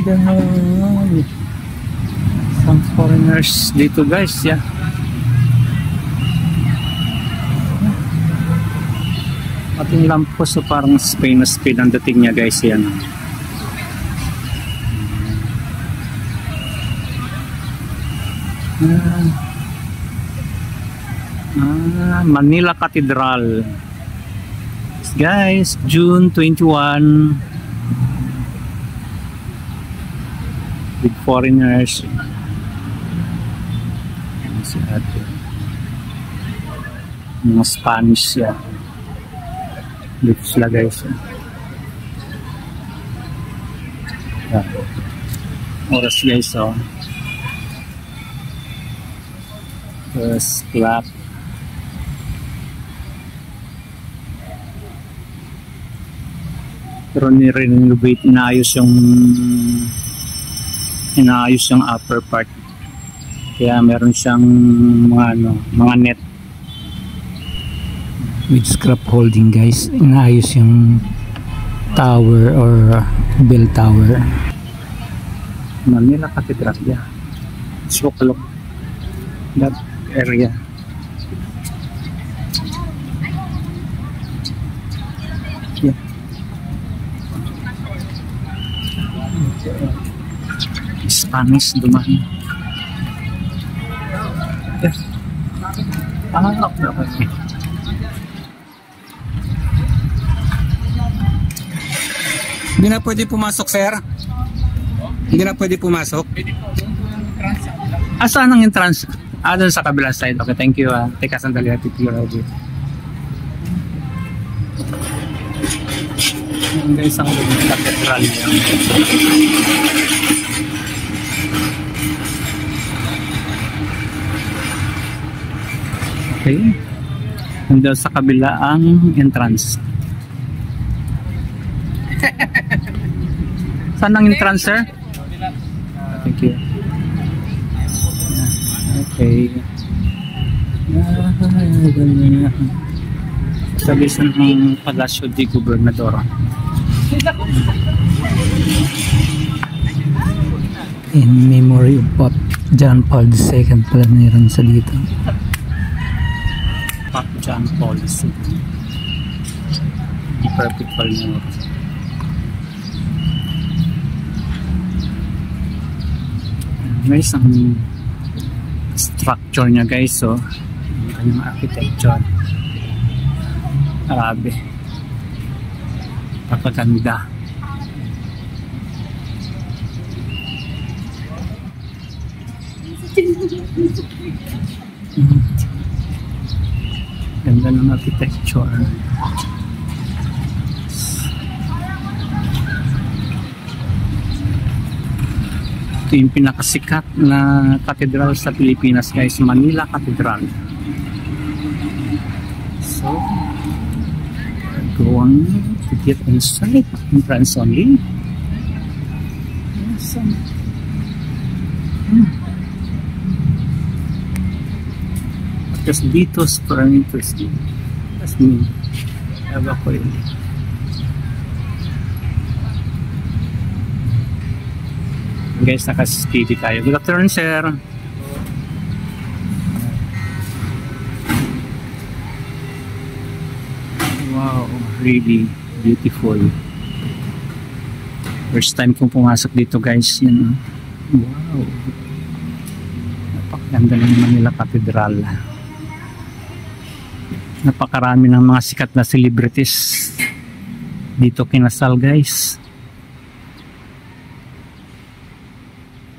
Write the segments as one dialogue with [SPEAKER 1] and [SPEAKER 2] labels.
[SPEAKER 1] Dahil some foreigners dito guys, yeah. Ating lampos, so parang Spain na Spain ang dating niya guys, yan. Manila Cathedral guys, June 21, with foreigners. Mga Spanish yan. Dito sila guys. Oras guys, oh. First clap. Pero ni-renovate, inaayos yung upper part. Kaya meron siyang mga net with scrap holding guys. Inaayos yung tower or bell tower. Manila Cathedral, yeah. So look that area. Yeah. Spanish dumaan. Yeah. Okay.
[SPEAKER 2] Hindi na pwede pumasok, sir? Hindi na pwede pumasok?
[SPEAKER 1] Saan ang entrance? Doon sa kabila side. Okay, thank you. Teka, sandali. Pipigure ako dito. Guys, ang cathedral yan. Okay. Nandun sa kabila ang entrance. Saan ang entrance, sir? Thank you. Okay. Sabi sa ng Palacio de Gobernador. In memory of Pope John Paul II pala meron sa dito. Pope John Paul II. Perpetual memory. May isang structure niya guys, so yung kanyang architecture, grabe, napakaganda. Ganda ng architecture. Ito yung pinakasikat na cathedral sa Pilipinas guys, Manila Cathedral. So we're going to get inside. Entrance only. Yes. Because dito super interesting. That's me. Evacuate. Guys, naka-steady tayo. Good afternoon, sir. Wow, really beautiful. First time kong pumasok dito guys. Yan. Wow. Napakaganda ng Manila Cathedral. Napakarami ng mga sikat na celebrities dito kinasal guys.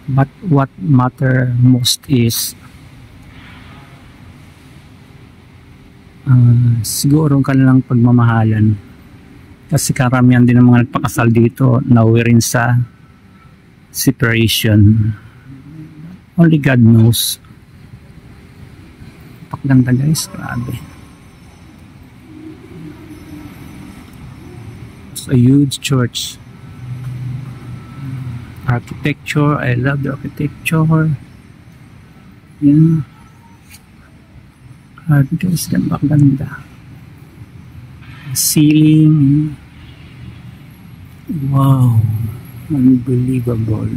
[SPEAKER 1] But what matter most is siguro ang kanilang pagmamahalan, kasi karamihan din ng mga nagpakasal dito nauwi rin sa separation. Only God knows. Pakaganda guys, grabe. It's a huge church. Architecture, I love the architecture. Yeah. Guys, ganda. Ceiling. Wow. Unbelievable.